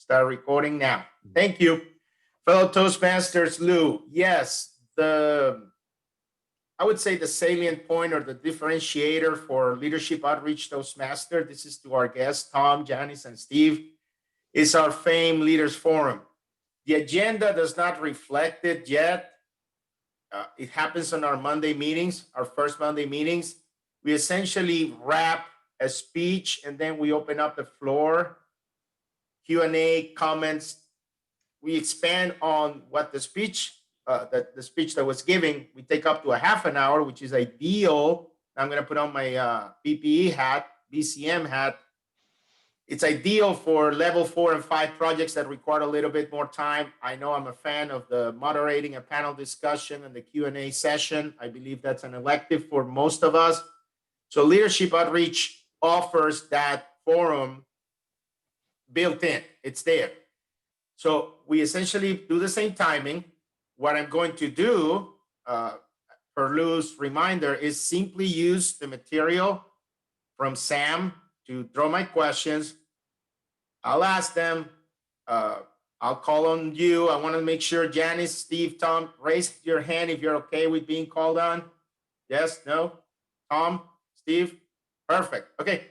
Start recording now. Thank you. Fellow Toastmasters, Lou. Yes, I would say the salient point or the differentiator for Leadership Outreach Toastmaster, this is to our guests, Tom, Janice, and Steve, is our famed Leaders Forum. The agenda does not reflect it yet. It happens on our Monday meetings, our first Monday meetings. We essentially wrap a speech and then we open up the floor, Q&A, comments. We expand on what the speech that was giving. We take up to a half an hour, which is ideal. I'm going to put on my PPE hat, BCM hat. It's ideal for level 4 and 5 projects that require a little bit more time. I know I'm a fan of the moderating a panel discussion and the Q&A session. I believe that's an elective for most of us. So Leadership Outreach offers that forum built in. It's there. So we essentially do the same timing. What I'm going to do, for Lou's reminder, is simply use the material from Sam to throw my questions. I'll ask them. I'll call on you. I want to make sure Janice, Steve, Tom, raise your hand if you're okay with being called on. Yes, no? Tom, Steve? Perfect. Okay.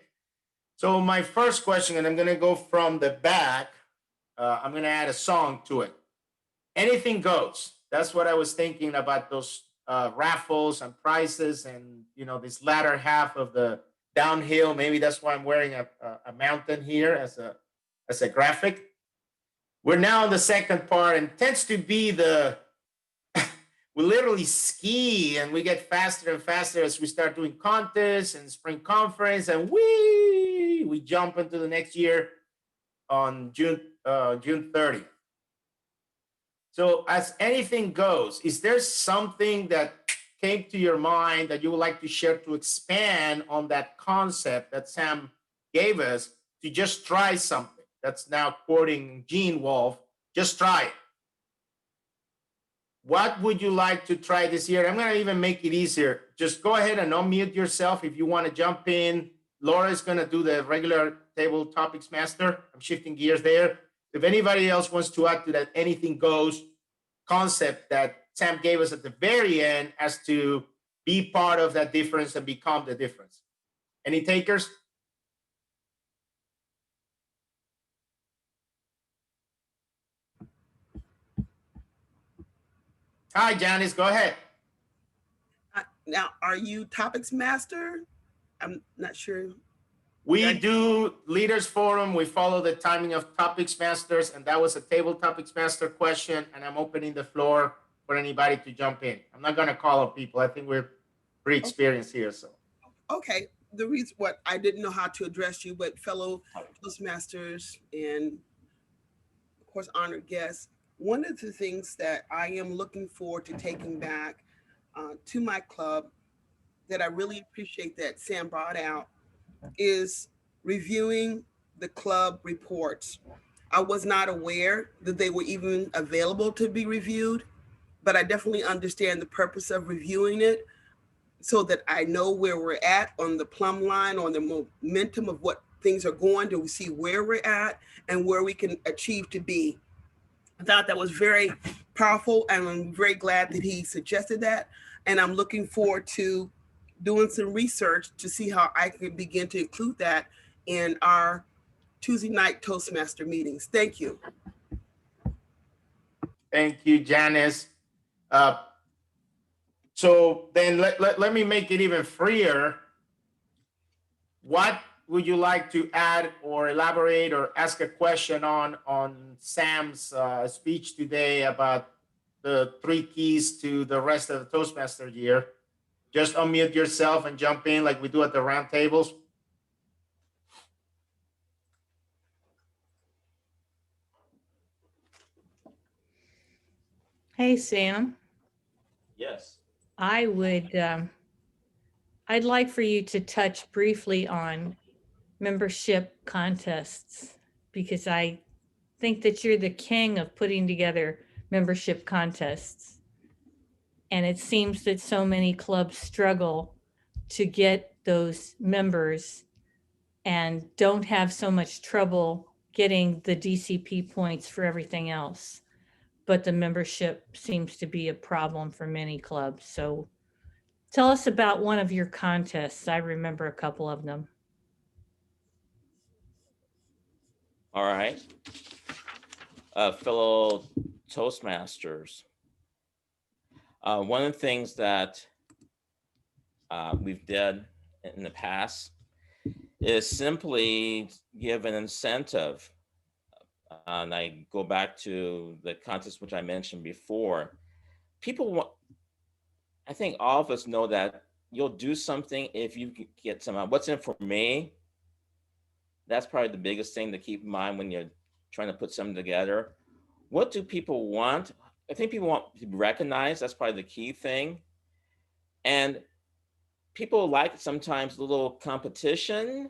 So my first question, and I'm going to go from the back. I'm going to add a song to it. Anything goes. That's what I was thinking about those raffles and prizes and, this latter half of the downhill. Maybe that's why I'm wearing a mountain here as a graphic. We're now on the second part, and tends to be we literally ski and we get faster and faster as we start doing contests and spring conference, and we jump into the next year on June 30th. So as anything goes, is there something that came to your mind that you would like to share to expand on that concept that Sam gave us to just try something? That's now quoting Gene Wolfe, just try it. What would you like to try this year? I'm going to even make it easier. Just go ahead and unmute yourself if you want to jump in. Laura is going to do the regular table topics master. I'm shifting gears there. If anybody else wants to add to that anything goes concept that Sam gave us at the very end as to be part of that difference and become the difference. Any takers? Hi, Janice, go ahead. Now, are you topics master? I'm not sure. We do Leaders Forum. We follow the timing of topics masters, and that was a table topics master question, and I'm opening the floor for anybody to jump in. I'm not going to call on people. I think we're pretty experienced here. So. Okay. The reason what I didn't know how to address you, but fellow Toastmasters and of course honored guests, one of the things that I am looking forward to taking back to my club that I really appreciate that Sam brought out is reviewing the club reports. I was not aware that they were even available to be reviewed, but I definitely understand the purpose of reviewing it so that I know where we're at on the plumb line, on the momentum of what things are going to see where we're at and where we can achieve to be. I thought that was very powerful, and I'm very glad that he suggested that. And I'm looking forward to doing some research to see how I can begin to include that in our Tuesday night Toastmaster meetings. Thank you. Thank you, Janice. So then let me make it even freer. What would you like to add or elaborate or ask a question on Sam's speech today about the 3 keys to the rest of the Toastmaster year? Just unmute yourself and jump in like we do at the round tables. Hey, Sam. Yes. I'd like for you to touch briefly on membership contests, because I think that you're the king of putting together membership contests. And it seems that so many clubs struggle to get those members and don't have so much trouble getting the DCP points for everything else. But the membership seems to be a problem for many clubs. So tell us about one of your contests. I remember a couple of them. All right. Fellow Toastmasters. One of the things that we've done in the past is simply give an incentive. And I go back to the contest which I mentioned before. People want, I think all of us know that you'll do something if you get some, what's in for me. That's probably the biggest thing to keep in mind when you're trying to put something together. What do people want? I think people want to be recognized. That's probably the key thing. And people like sometimes a little competition.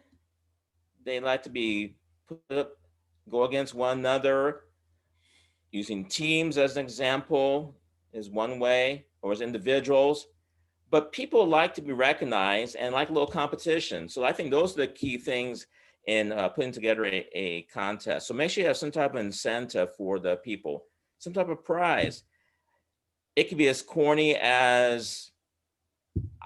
They like to be put up, go against one another. Using teams as an example is one way, or as individuals. But people like to be recognized and like a little competition. So I think those are the key things in putting together a contest. So make sure you have some type of incentive for the people, some type of prize. It could be as corny as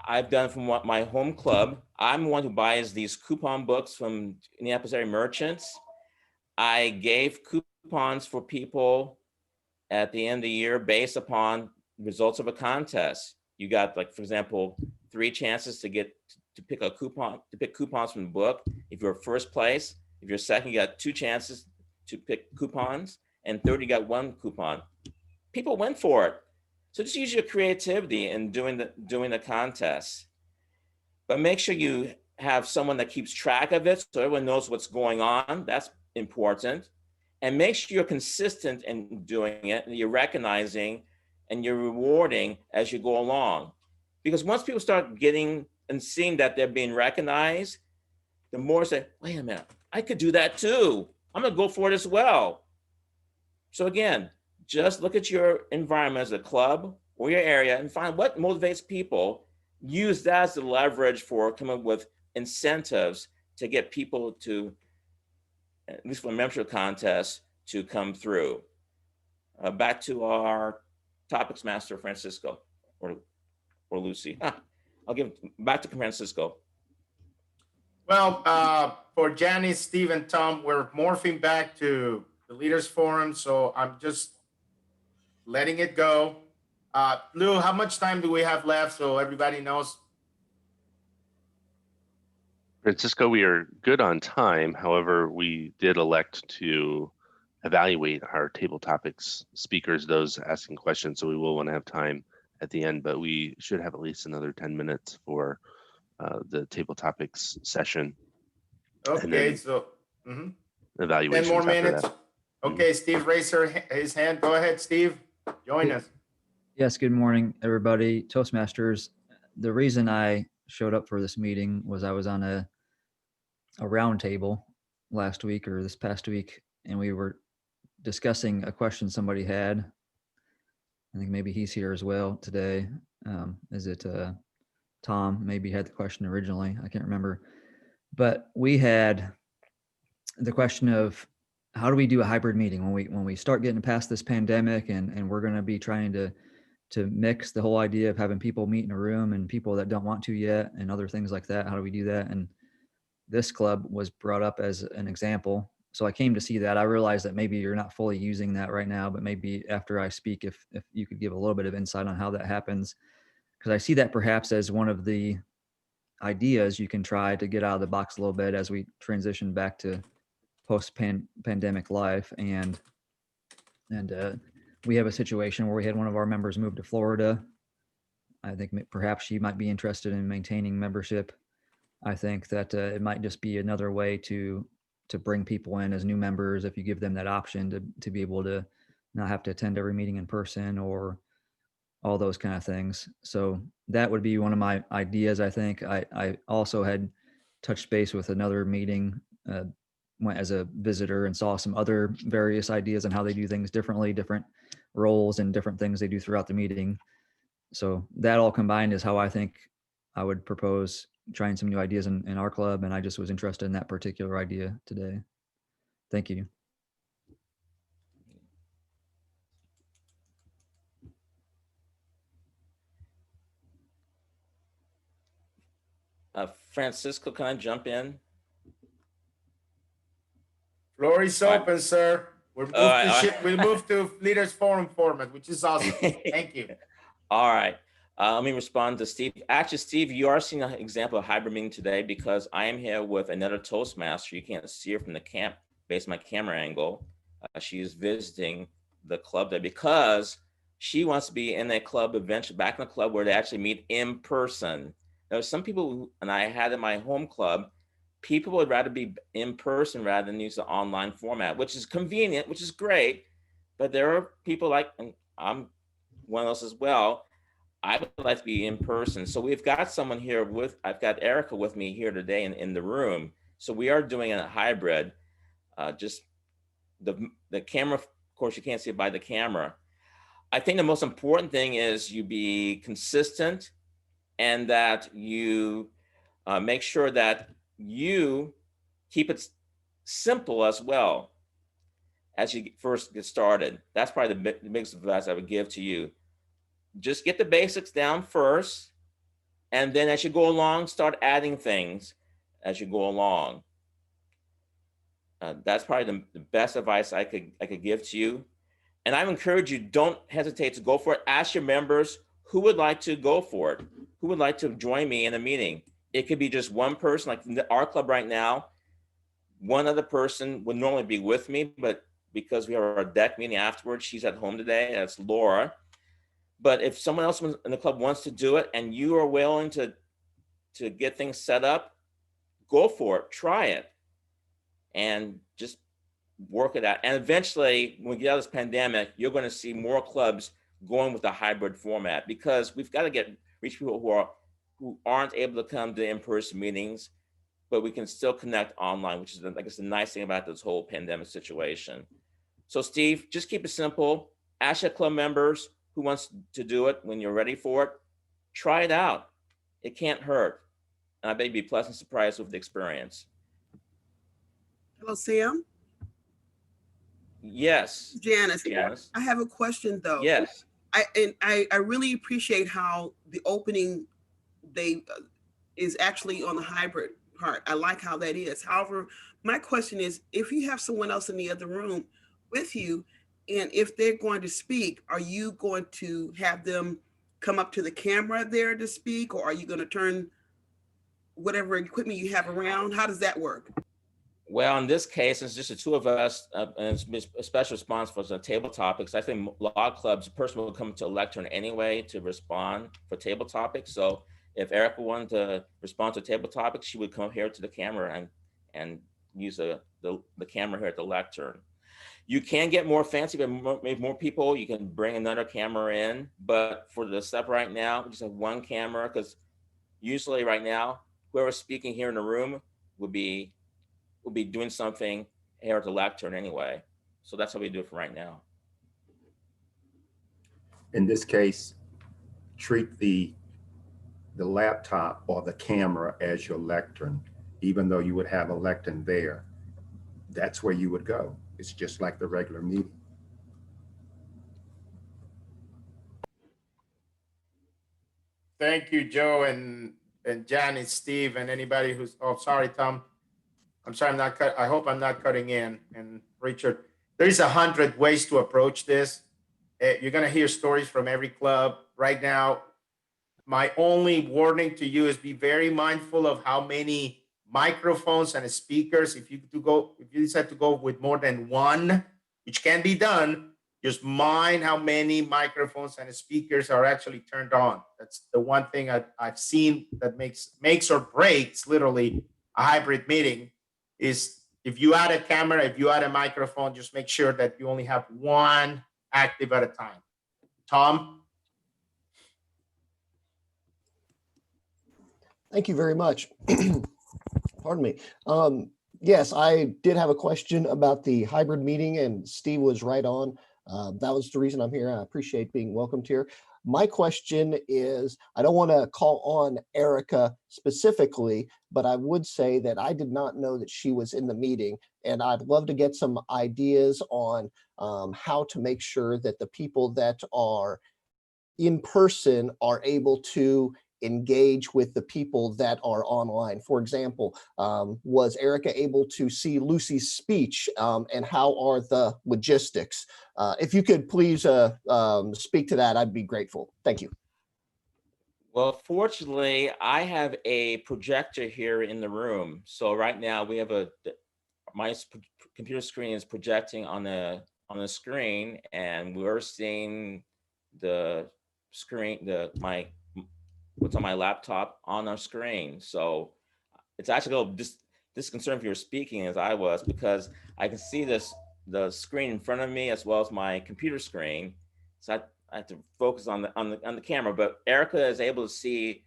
I've done from my home club. I'm the one who buys these coupon books from Indianapolis area merchants. I gave coupons for people at the end of the year based upon results of a contest. You got, like, for example, 3 chances to pick a coupon, to pick coupons from the book. If you're first place, if you're second, you got 2 chances to pick coupons, and third, you got 1 coupon. People went for it. So just use your creativity in doing the contest. But make sure you have someone that keeps track of it so everyone knows what's going on. That's important. And make sure you're consistent in doing it, and you're recognizing and you're rewarding as you go along. Because once people start getting and seeing that they're being recognized, the more say, wait a minute, I could do that too. I'm gonna go for it as well. So again, just look at your environment as a club or your area and find what motivates people. Use that as the leverage for coming up with incentives to get people to, at least for a membership contest, to come through. Back to our topics master, Francisco or Lucy. I'll give it back to Francisco. Well, for Janice, Steve, and Tom, we're morphing back to the Leaders Forum, so I'm just letting it go. Lou, how much time do we have left so everybody knows? Francisco, we are good on time. However, we did elect to evaluate our table topics speakers, those asking questions. So we will want to have time at the end, but we should have at least another 10 minutes for the table topics session. Okay, so evaluation 10 more minutes. that. Okay, Steve raised his hand. Go ahead, Steve. Join us. Yes, good morning, everybody. Toastmasters. The reason I showed up for this meeting was I was on a round table last week or this past week, and we were discussing a question somebody had. I think maybe he's here as well today. Is it Tom? Maybe had the question originally. I can't remember. But we had the question of how do we do a hybrid meeting when we start getting past this pandemic and we're going to be trying to mix the whole idea of having people meet in a room and people that don't want to yet and other things like that. How do we do that? And this club was brought up as an example. So I came to see that. I realized that maybe you're not fully using that right now, but maybe after I speak, if you could give a little bit of insight on how that happens, because I see that perhaps as one of the ideas you can try to get out of the box a little bit as we transition back to post-pandemic life. And we have a situation where we had one of our members move to Florida. I think perhaps she might be interested in maintaining membership. I think that it might just be another way to bring people in as new members if you give them that option to be able to not have to attend every meeting in person or all those kind of things. So that would be one of my ideas. I think I also had touched base with another meeting, went as a visitor and saw some other various ideas on how they do things differently, different roles and different things they do throughout the meeting. So that all combined is how I think I would propose trying some new ideas in our club. And I just was interested in that particular idea today. Thank you. Francisco, can I jump in? Floor is All right. open, sir. We're moved All right, to all ship. right. We moved to Leaders Forum format, which is awesome. Thank you. All right. Let me respond to Steve. Actually, Steve, you are seeing an example of hybrid meeting today because I am here with another Toastmaster. You can't see her from the camp based on my camera angle. She is visiting the club there because she wants to be in a club eventually, back in the club where they actually meet in person. There are some people who, and I had in my home club, people would rather be in person rather than use the online format, which is convenient, which is great. But there are people like, and I'm one of those as well. I would like to be in person. So we've got someone here with, I've got Erica with me here today in the room. So we are doing a hybrid. Just the camera, of course, you can't see it by the camera. I think the most important thing is you be consistent and that you make sure that you keep it simple as well as you first get started. That's probably the biggest advice I would give to you. Just get the basics down first, and then as you go along, start adding things as you go along. That's probably the best advice I could give to you. And I encourage you, don't hesitate to go for it. Ask your members who would like to go for it, who would like to join me in a meeting. It could be just one person, like in our club right now. One other person would normally be with me, but because we have our deck meeting afterwards, she's at home today. That's Laura. But if someone else in the club wants to do it and you are willing to get things set up, go for it, try it, and just work it out. And eventually, when we get out of this pandemic, you're going to see more clubs going with the hybrid format because we've got to reach people who aren't able to come to in-person meetings, but we can still connect online, which is, I guess, the nice thing about this whole pandemic situation. So Steve, just keep it simple. Ask your club members who wants to do it when you're ready for it. Try it out. It can't hurt. And I bet you'd be pleasantly surprised with the experience. Hello, Sam. Yes. Janice. Janice. I have a question though. Yes. I really appreciate how the opening is actually on the hybrid part. I like how that is. However, my question is, if you have someone else in the other room with you, and if they're going to speak, are you going to have them come up to the camera there to speak, or are you going to turn whatever equipment you have around? How does that work? Well, in this case, it's just the two of us, and it's a special response for the table topics. I think a lot of clubs, a person will come to a lectern anyway to respond for table topics. So if Erica wanted to respond to table topics, she would come here to the camera and use the camera here at the lectern. You can get more fancy, but maybe more people, you can bring another camera in. But for the stuff right now, we just have one camera because usually right now, whoever's speaking here in the room will be doing something here at the lectern anyway. So that's how we do it for right now. In this case, treat the laptop or the camera as your lectern, even though you would have a lectern there. That's where you would go. It's just like the regular meeting. Thank you, Joe and Jan and Steve and anybody who's, oh, sorry, Tom. I'm sorry, I hope I'm not cutting in. And Richard, there's 100 ways to approach this. You're going to hear stories from every club right now. My only warning to you is be very mindful of how many microphones and speakers. If you decide to go with more than one, which can be done, just mind how many microphones and speakers are actually turned on. That's the one thing I've seen that makes or breaks literally a hybrid meeting. Is if you add a camera, if you add a microphone, just make sure that you only have one active at a time. Tom? Thank you very much. Pardon me. Yes, I did have a question about the hybrid meeting, and Steve was right on. That was the reason I'm here. I appreciate being welcomed here. My question is, I don't want to call on Erica specifically, but I would say that I did not know that she was in the meeting, and I'd love to get some ideas on how to make sure that the people that are in person are able to engage with the people that are online. For example, was Erica able to see Lucy's speech, and how are the logistics? If you could please speak to that, I'd be grateful. Thank you. Well, fortunately, I have a projector here in the room. So right now we have my computer screen is projecting on the screen, and we're seeing the screen, what's on my laptop on our screen. So it's actually a little disconcerting if you were speaking as I was, because I can see the screen in front of me as well as my computer screen. So I have to focus on the camera, but Erica is able to see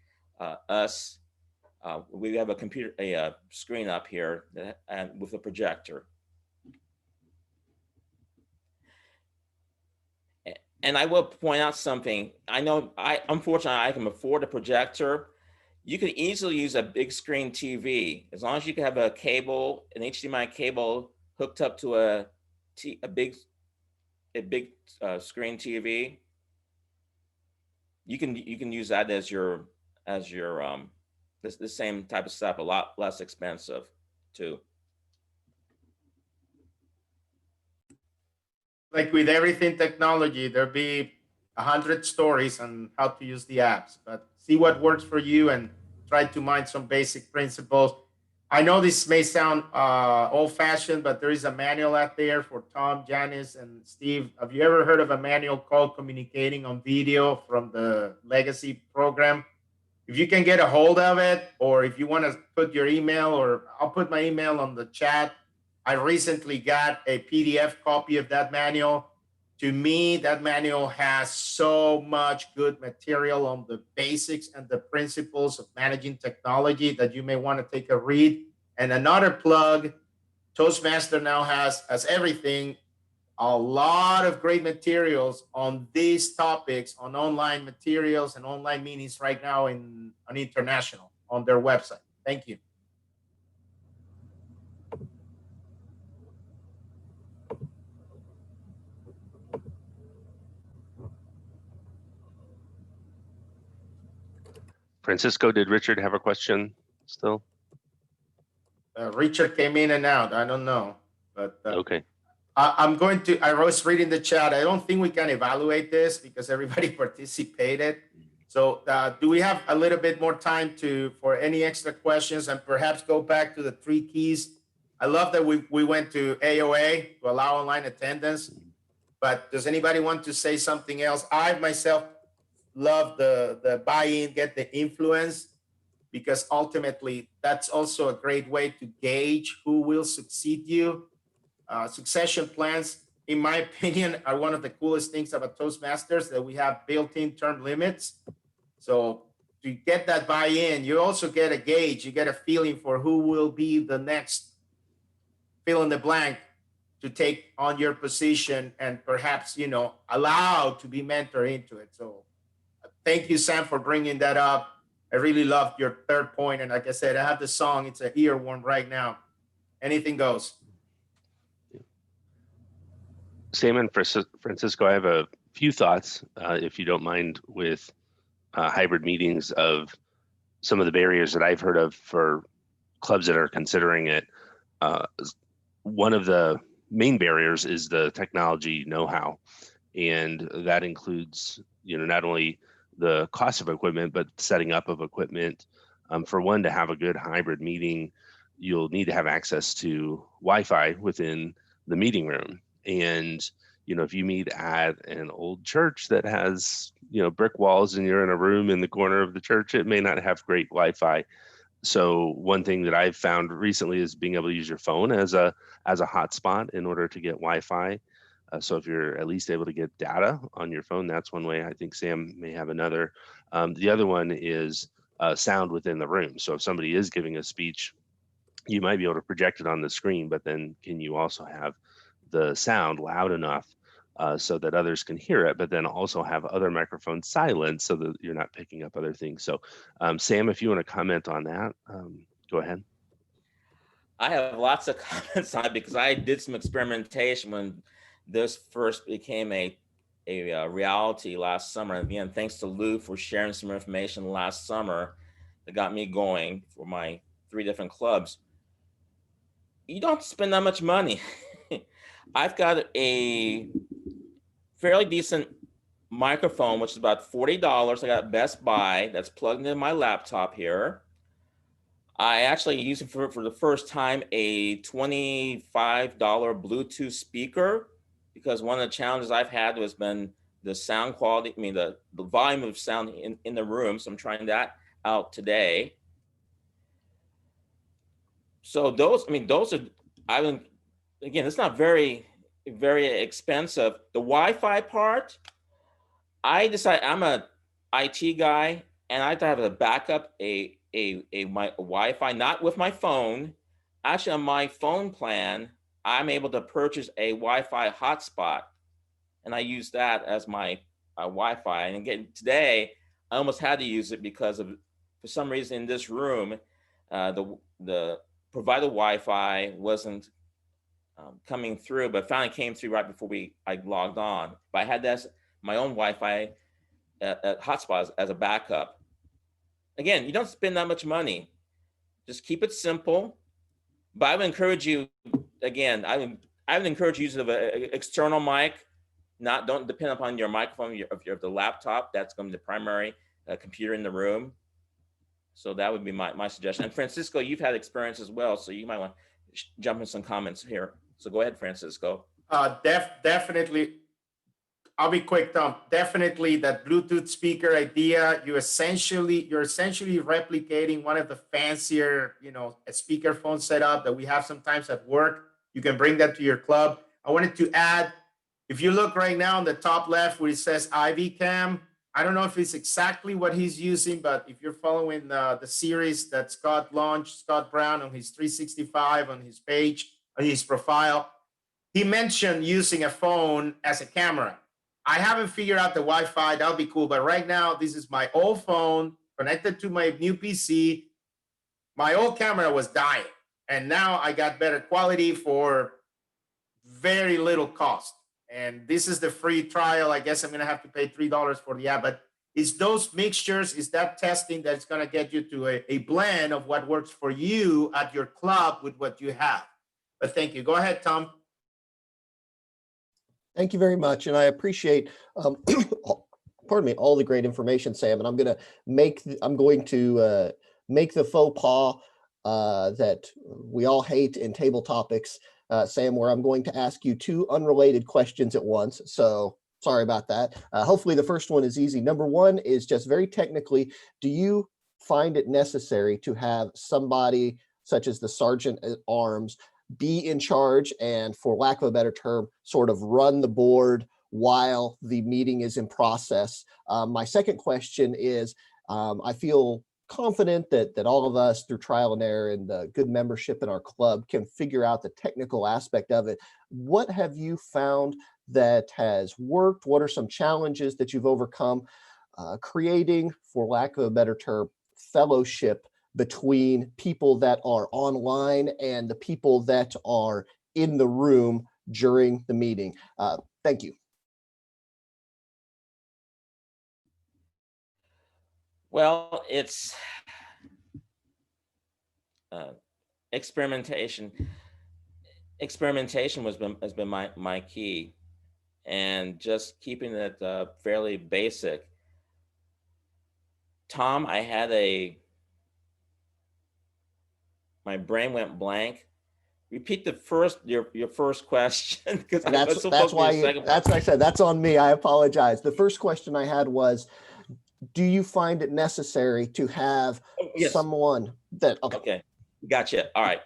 us. We have a screen up here and with a projector. And I will point out something. I know unfortunately I can afford a projector. You could easily use a big screen TV as long as you can have an HDMI cable hooked up to a big screen TV. You can use that as your the same type of stuff, a lot less expensive too. Like with everything technology, there'll be 100 stories on how to use the apps, but see what works for you and try to mind some basic principles. I know this may sound old-fashioned, but there is a manual out there for Tom, Janice, and Steve. Have you ever heard of a manual called Communicating on Video from the Legacy program? If you can get a hold of it, or if you want to put your email, or I'll put my email on the chat. I recently got a PDF copy of that manual. To me, that manual has so much good material on the basics and the principles of managing technology that you may want to take a read. And another plug, Toastmaster now has, as everything, a lot of great materials on these topics, on online materials and online meetings right now on international on their website. Thank you. Francisco, did Richard have a question still? Richard came in and out. I don't know, but Okay. I was reading the chat. I don't think we can evaluate this because everybody participated. So do we have a little bit more time for any extra questions and perhaps go back to the 3 keys? I love that we went to AOA to allow online attendance, but does anybody want to say something else? I myself love the buy-in, get the influence, because ultimately that's also a great way to gauge who will succeed you. Succession plans, in my opinion, are one of the coolest things about Toastmasters, that we have built-in term limits. So to get that buy-in, you also get a gauge, you get a feeling for who will be the next fill in the blank to take on your position and perhaps, allowed to be mentored into it. So thank you, Sam, for bringing that up. I really loved your third point. And like I said, I have the song. It's an earworm right now. Anything goes. Sam and Francisco, I have a few thoughts, if you don't mind, with hybrid meetings of some of the barriers that I've heard of for clubs that are considering it. One of the main barriers is the technology know-how. And that includes, not only the cost of equipment, but setting up of equipment. For one, to have a good hybrid meeting, you'll need to have access to Wi-Fi within the meeting room. And, if you meet at an old church that has, brick walls and you're in a room in the corner of the church, it may not have great Wi-Fi. So one thing that I've found recently is being able to use your phone as a hotspot in order to get Wi-Fi. So if you're at least able to get data on your phone, that's one way. I think Sam may have another. The other one is sound within the room. So if somebody is giving a speech, you might be able to project it on the screen, but then can you also have the sound loud enough so that others can hear it, but then also have other microphones silent so that you're not picking up other things. So Sam, if you want to comment on that, go ahead. I have lots of comments on it because I did some experimentation when this first became a reality last summer. And again, thanks to Lou for sharing some information last summer that got me going for my 3 different clubs. You don't spend that much money. I've got a fairly decent microphone, which is about $40. I got Best Buy that's plugged into my laptop here. I actually used it for the first time a $25 Bluetooth speaker, because one of the challenges I've had has been the sound quality, the volume of sound in the room. So I'm trying that out today. So those are, again, it's not very, very expensive. The Wi-Fi part, I decided, I'm a IT guy, and I have a backup, my Wi-Fi, not with my phone. Actually, on my phone plan, I'm able to purchase a Wi-Fi hotspot, and I use that as my Wi-Fi. And again, today, I almost had to use it because for some reason in this room, the provided Wi-Fi wasn't coming through, but finally came through right before I logged on. But I had my own Wi-Fi hotspot as a backup. Again, you don't spend that much money. Just keep it simple. But I would encourage you, again, I would encourage use of an external mic. Don't depend upon your microphone of the laptop. That's going to be the primary computer in the room. So that would be my suggestion. And Francisco, you've had experience as well, so you might want to jump in some comments here. So go ahead, Francisco. Definitely. I'll be quick, Tom. Definitely that Bluetooth speaker idea. You're essentially replicating one of the fancier, speaker phone setup that we have sometimes at work. You can bring that to your club. I wanted to add, if you look right now on the top left where it says Ivy Cam, I don't know if it's exactly what he's using, but if you're following the series that Scott launched, Scott Brown, on his 365 on his page, on his profile, he mentioned using a phone as a camera. I haven't figured out the Wi-Fi. That'll be cool. But right now, this is my old phone connected to my new PC. My old camera was dying, and now I got better quality for very little cost. And this is the free trial. I guess I'm going to have to pay $3 for the app. But it's those mixtures, is that testing that's going to get you to a blend of what works for you at your club with what you have. But thank you. Go ahead, Tom. Thank you very much, and I appreciate, pardon me, all the great information, Sam. And I'm going to make the faux pas that we all hate in table topics, Sam, where I'm going to ask you 2 unrelated questions at once. So sorry about that. Hopefully, the first one is easy. Number 1 is just very technically, do you find it necessary to have somebody such as the sergeant at arms be in charge and, for lack of a better term, sort of run the board while the meeting is in process? My second question is, I feel confident that all of us, through trial and error and the good membership in our club, can figure out the technical aspect of it. What have you found that has worked? What are some challenges that you've overcome creating, for lack of a better term, fellowship between people that are online and the people that are in the room during the meeting? Thank you. Well, it's experimentation. Experimentation has been my key, and just keeping it fairly basic. Tom, I had my brain went blank. Repeat your first question, because that's why I said that's on me. I apologize. The first question I had was, do you find it necessary to have someone that okay, gotcha. All right.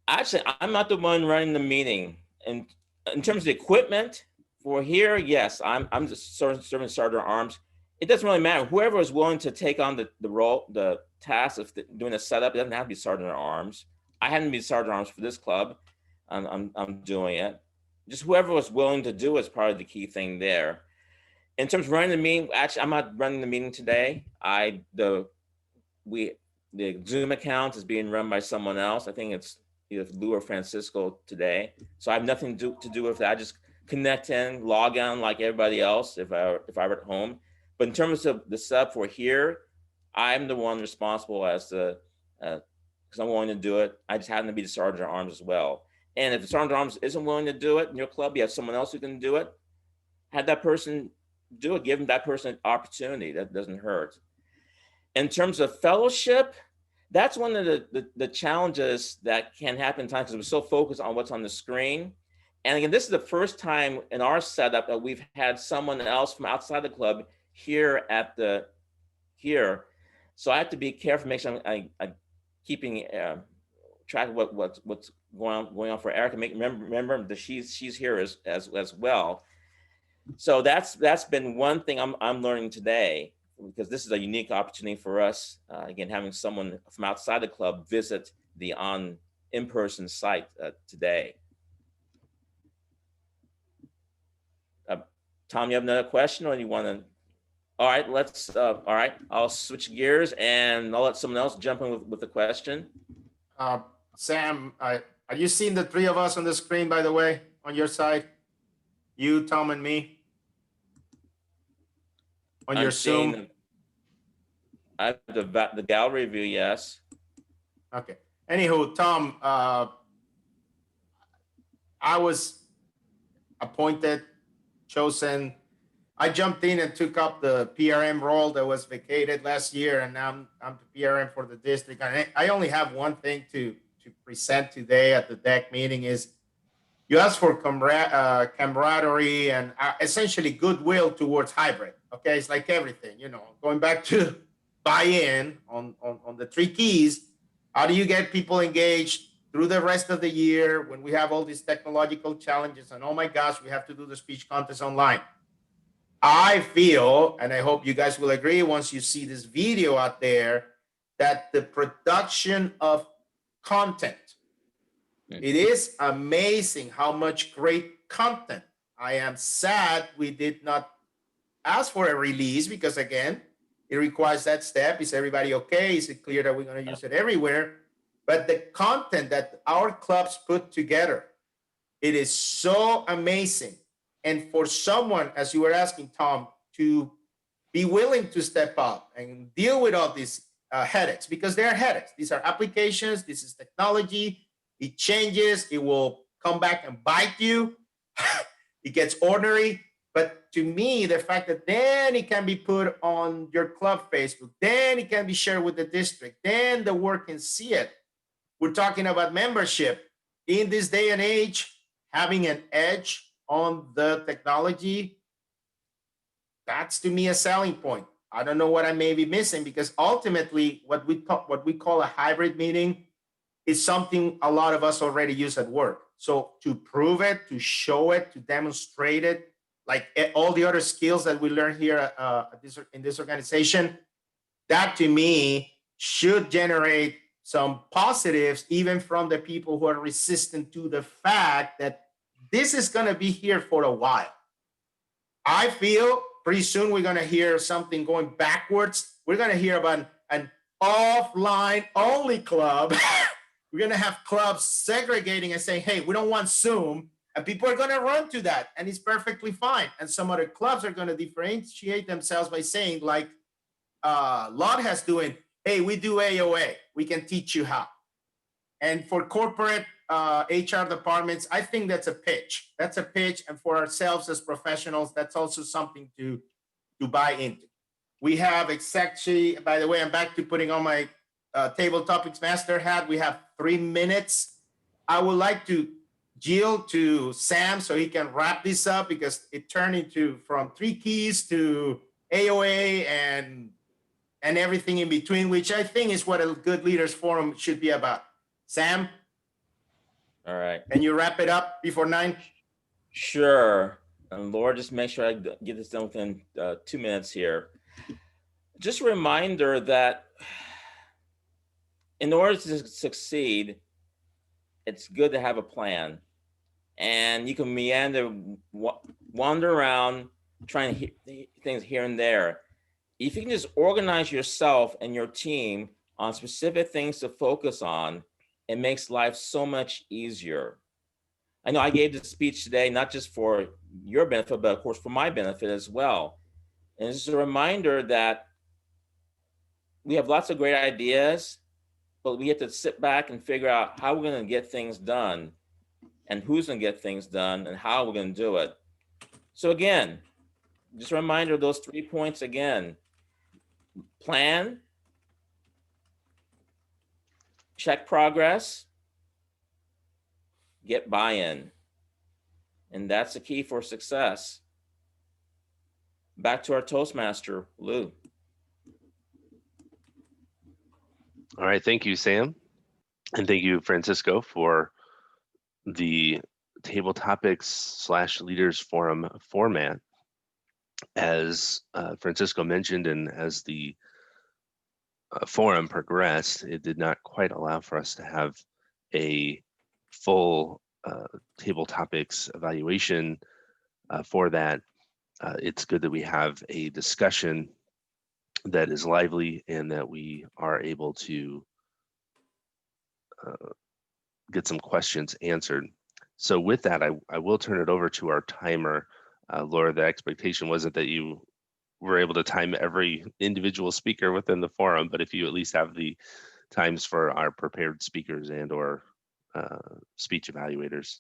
Actually, I'm not the one running the meeting, and in terms of equipment for here, yes, I'm just serving sergeant at arms. It doesn't really matter. Whoever is willing to take on the role, the task of doing the setup, it doesn't have to be sergeant at arms. I hadn't been sergeant at arms for this club. I'm doing it. just whoever was willing to do is probably the key thing there. In terms of running the meeting, actually, I'm not running the meeting today. The Zoom account is being run by someone else. I think it's either Lou or Francisco today. So I have nothing to do with that. I just connect in, log on like everybody else if I were at home. But in terms of the setup for here, I'm the one responsible as the, because I'm willing to do it. I just happen to be the sergeant at arms as well. And if the sergeant at arms isn't willing to do it in your club, you have someone else who can do it. Have that person do it. Give that person an opportunity. That doesn't hurt. In terms of fellowship, that's one of the challenges that can happen times because we're so focused on what's on the screen. And again, this is the first time in our setup that we've had someone else from outside the club here here. So I have to be careful, make sure I'm keeping track of what's going on for Erica. Remember that she's here as well. So that's been one thing I'm learning today, because this is a unique opportunity for us. Again, having someone from outside the club visit the in-person site today. Tom, you have another question, or you want to? All right, all right, I'll switch gears and I'll let someone else jump in with the question. Sam, are you seeing the three of us on the screen, by the way, on your side? You, Tom, and me? On your Zoom? I have the gallery view, yes. Okay. Anywho, Tom, I was appointed, chosen. I jumped in and took up the PRM role that was vacated last year, and now I'm the PRM for the district. And I only have one thing to present today at the DEC meeting is you asked for camaraderie and essentially goodwill towards hybrid. Okay, it's like everything, going back to buy-in on the three keys. How do you get people engaged through the rest of the year when we have all these technological challenges and oh my gosh, we have to do the speech contest online? I feel, and I hope you guys will agree once you see this video out there, that the production of content, it is amazing how much great content. I am sad we did not ask for a release because, again, it requires that step. Is everybody okay? Is it clear that we're going to use it everywhere? But the content that our clubs put together, it is so amazing. And for someone, as you were asking, Tom, to be willing to step up and deal with all these headaches, because they are headaches. These are applications. This is technology. It changes. It will come back and bite you. It gets ordinary. But to me, the fact that then it can be put on your club Facebook, then it can be shared with the district, then the world can see it. We're talking about membership. In this day and age, having an edge on the technology, that's to me a selling point. I don't know what I may be missing, because ultimately what we call a hybrid meeting is something a lot of us already use at work. So to prove it, to show it, to demonstrate it, like all the other skills that we learn here in this organization, that to me should generate some positives, even from the people who are resistant to the fact that this is going to be here for a while. I feel pretty soon we're going to hear something going backwards. We're going to hear about an offline only club. We're going to have clubs segregating and saying, hey, we don't want Zoom. And people are going to run to that, and it's perfectly fine. And some other clubs are going to differentiate themselves by saying, like Lot has doing, hey, we do AOA. We can teach you how. And for corporate HR departments, I think that's a pitch. That's a pitch. And for ourselves as professionals, that's also something to buy into. We have exactly, by the way, I'm back to putting on my table topics master hat. We have 3 minutes. I would like to yield to Sam so he can wrap this up, because it turned into from 3 keys to AOA and everything in between, which I think is what a good leaders forum should be about. Sam? All right. Can you wrap it up before 9? Sure. And Laura, just make sure I get this done within 2 minutes here. Just a reminder that in order to succeed, it's good to have a plan. and you can meander, wander around, trying to hear things here and there. If you can just organize yourself and your team on specific things to focus on, it makes life so much easier. I know I gave this speech today, not just for your benefit, but of course for my benefit as well. And it's a reminder that we have lots of great ideas, but we have to sit back and figure out how we're going to get things done and who's going to get things done and how we're going to do it. So again, just a reminder of those 3 points again. Plan, check progress, get buy-in. And that's the key for success. Back to our Toastmaster, Lou. All right, thank you, Sam. And thank you, Francisco, for the table topics / leaders forum format. As Francisco mentioned, and as the forum progressed, it did not quite allow for us to have a full table topics evaluation for that. It's good that we have a discussion that is lively and that we are able to get some questions answered. So with that, I will turn it over to our timer. Laura, the expectation wasn't that you were able to time every individual speaker within the forum, but if you at least have the times for our prepared speakers and or speech evaluators.